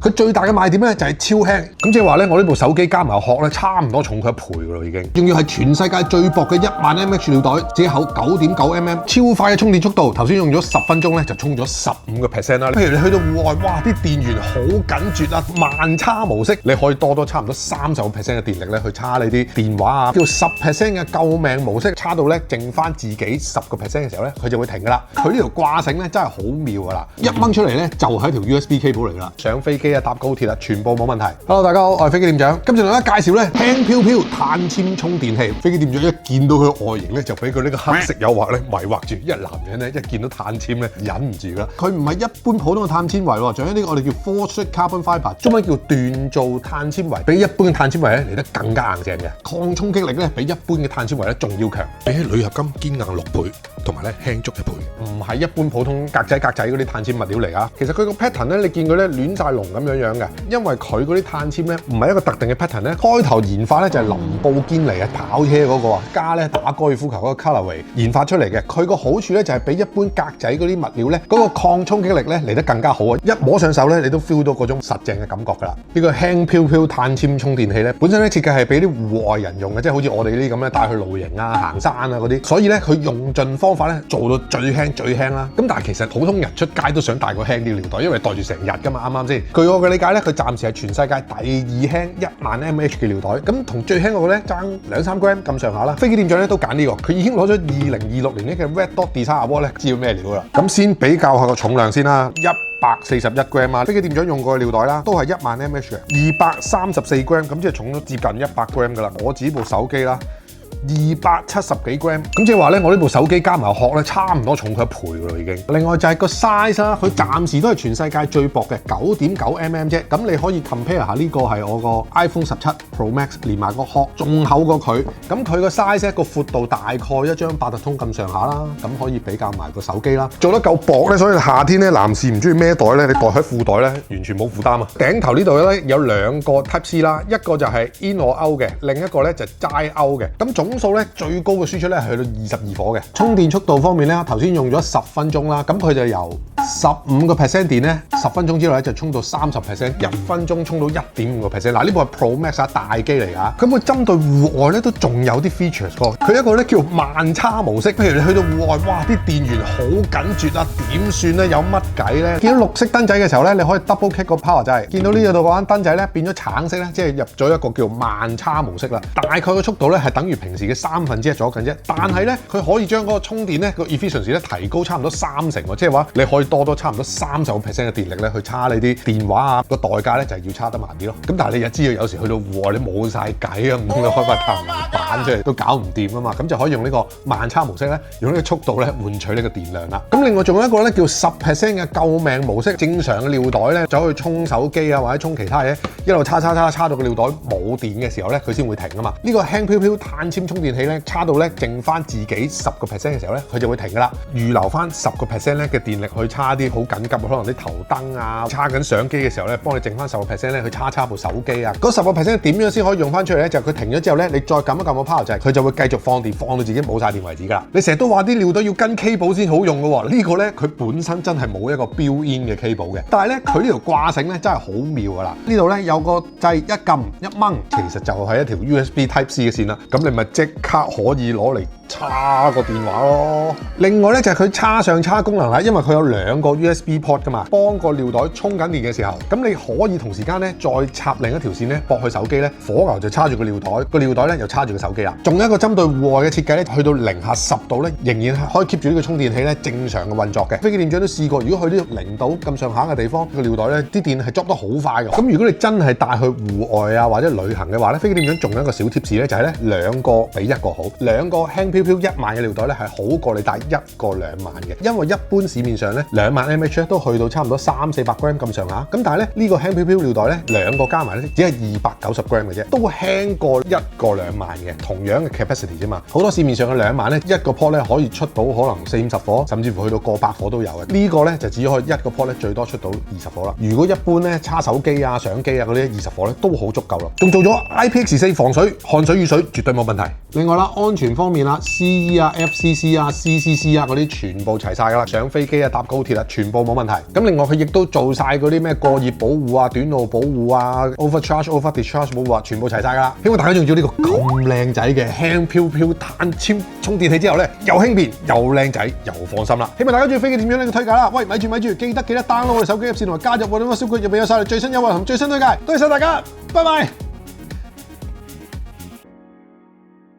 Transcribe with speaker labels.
Speaker 1: 佢最大嘅賣點咧就係超輕，咁即係話咧，我呢部手機加埋殼咧，差唔多重佢1倍㗎咯已經。仲要係全世界最薄嘅10000 mAh 尿袋，只厚9.9mm，超快嘅充電速度。頭先用咗10分鐘咧，就充咗15% 啦。譬如你去到戶外，哇，啲電源好緊絕啊，慢叉模式，你可以多差唔多30% 嘅電力咧去叉你啲電話啊。叫10% 嘅救命模式，叉到咧剩翻自己10% 嘅時候咧，佢就會停㗎啦。佢呢條掛繩咧真係好妙㗎啦，一掹出嚟咧就係條 USB cable 嚟㗎啦。上飛機啊、搭高鐵啊，全部冇問題。Hello， 大家好，我係飛機店長。今次同大家介紹咧輕飄飄碳纖充電器。飛機店長一見到佢外形咧，就俾佢呢個黑色誘惑咧迷惑住。因為男人咧一見到碳纖咧忍唔住㗎。佢唔係一般普通嘅碳纖維喎，仲有呢個我哋叫 Forged Carbon Fiber， 中文叫鍛造碳纖維，比一般嘅碳纖維咧嚟得更加硬淨嘅，抗衝擊力咧比一般嘅碳纖維咧仲要強，比起鋁合金堅硬6倍，同埋咧輕足1倍。唔係一般普通格仔嗰啲碳纖物料嚟啊。其實佢個 pattern 咧，你見佢咧亂晒龍咁樣嘅，因為佢嗰啲碳纖咧唔係一個特定嘅 pattern 咧。開頭研發咧就係林布堅尼啊跑車嗰個啊，加咧打高爾夫球嗰個 colorway 研發出嚟嘅。佢個好處咧就係比一般格仔嗰啲物料咧嗰個抗衝擊力咧嚟得更加好啊！一摸上手咧，你都 feel 到嗰種實淨嘅感覺㗎啦。呢個輕飄飄碳纖充電器咧，本身咧設計係俾啲戶外人用嘅，即係好似我哋呢啲咁咧帶去露營啊、行山啊嗰啲，所以咧佢用盡方法咧做到最輕啦。咁但係其實普通人出街都想帶個輕啲尿袋，因為袋住成日㗎嘛，啱唔啱先？據我嘅理解咧，佢暫時係全世界第2輕10000 mAh 嘅尿袋，咁同最輕嗰個咧爭2-3 gram 咁上下啦。飛機店長咧都揀呢個，佢已經攞咗2026年嘅 Red Dot Design Award 咧，知道咩料啦。咁先比較下個重量先啦，141 gram 啊，飛機店長用過嘅尿袋啦，都係10000 mAh 嘅，234 gram， 咁即係重咗接近100 gram 㗎啦。我自己部手機啦，270幾 gram， 咁即係話咧，我呢部手機加埋殼咧，差唔多重佢1倍㗎啦已經。另外就係個 size 啦，佢暫時都係全世界最薄嘅9.9mm 啫。咁你可以 compare 下呢個係我個 iPhone 17 Pro Max 連埋個殼仲厚過佢。咁佢個 size 個闊度大概一張八達通咁上下啦。咁可以比較埋個手機啦，做得夠薄咧，所以夏天咧男士唔中意孭袋咧，你袋喺褲袋咧完全冇負擔啊。頂頭呢度咧有2個 Type C 啦，一個就係 in or out 嘅，另一個咧就齋 out 嘅。咁總數咧最高嘅輸出咧係去到22火嘅。充電速度方面咧，頭先用咗10分鐘啦，咁佢就由15% 電咧，10分鐘之內咧就充到30%， 1分鐘充到1.5%。嗱，呢部係 Pro Max 啊，大機嚟㗎。咁佢針對戶外咧都仲有啲 features 㗎。佢一個咧叫慢叉模式，譬如你去到戶外，哇，啲電源好緊絕啊，點算咧？有乜計咧？見到綠色燈仔嘅時候咧，你可以 double click 個 power 掣。見到呢度嗰間燈仔咧變咗橙色咧，即係入咗一個叫慢叉模式啦。大概個速度咧係等於平時嘅1/3左近啫。但係咧佢可以將嗰個充電咧個 efficiency 咧提高差唔多30%喎，即係話你可以多差唔多30% 嘅電力咧去叉你啲電話啊。個代價咧就係要叉得慢啲咯。咁但係你又知道有時去到戶外你冇晒計啊，唔通你開塊太陽能板出嚟都搞唔掂啊嘛。咁就可以用呢個慢叉模式咧，用呢個速度咧換取呢個電量啦。咁另外仲有一個咧叫10% 嘅救命模式，正常嘅尿袋咧走去充手機啊或者充其他嘢，一路叉到個尿袋冇電嘅時候咧，佢先會停啊嘛。呢個輕飄飄碳纖充電器咧，叉到咧剩翻自己10% 嘅時候咧，佢就會停噶啦。預留翻10% 咧嘅電力去叉啲好緊急，可能啲頭燈啊，叉緊相機嘅時候咧，幫你剩翻10% 咧去叉部手機啊。嗰10% 點樣先可以用翻出嚟咧？就係佢停咗之後咧，你再撳一撳個 power 掣，佢就會繼續放電，放到自己冇晒電為止噶啦。你成日都話啲尿袋要跟 cable 先好用嘅喎，呢個咧佢本身真係冇一個 built-in 嘅 cable 嘅，但係咧佢呢條掛繩咧真係好妙噶啦。呢度咧有個掣一撳一掹，其實就係一條 USB Type C 嘅線啦。咁你咪即刻可以攞嚟叉個電話咯。另外咧就係佢叉上叉功能啦，因為佢有2個 USB port 噶嘛，幫個尿袋充緊電嘅時候，咁你可以同時間咧再插另一條線咧駁去手機咧，火牛就叉住個尿袋，個尿袋咧又叉住個手機啦。仲有一個針對戶外嘅設計咧，去到零下10度咧，仍然係可以 keep 住呢個充電器咧正常嘅運作嘅。飛機店長都試過，如果去呢0度咁上下嘅地方，個尿袋咧啲電係捉得好快嘅。咁如果你真係帶去戶外啊或者旅行嘅話咧，飛機店長仲有一個小貼士咧，就係咧2個比1個好，2個輕飄飄1萬嘅尿袋咧係好過你帶1個2萬嘅，因為一般市面上咧2萬 mAh 都去到差唔多300-400 gram 咁上下，咁但係咧呢個輕飄飄尿袋咧2個加埋咧只係290 gram 嘅啫，都輕過1個2萬嘅，同樣嘅 capacity 啫嘛。好多市面上嘅2萬咧一個 port 咧可以出到可能40-50火，甚至乎去到過百火都有嘅。呢個咧就只可以一個 port 咧最多出到20火啦。如果一般咧叉手機啊、相機啊嗰啲20火咧都好足夠咯。仲做咗 IPX4 防水，汗水雨水絕對冇問題。另外啦，安全方面啦，CE 啊、FCC 啊、CCC 啊嗰啲全部齊晒噶啦。上飛機啊、搭高鐵鐵啦，全部冇問題。咁另外佢亦都做晒嗰啲咩過熱保護啊、短路保護啊、overcharge、over discharge 保護啊，全部齊晒㗎啦。希望大家用咗呢個咁靚仔嘅輕飄飄碳纖充電器之後咧，又輕便又靚仔又放心啦。希望大家中意飛機點樣呢個推介啦。喂，咪住，記得 download 我哋手機 Apps 同埋加入我哋 WhatsApp 群入邊有晒最新優惠同最新推介。多謝晒大家，拜拜。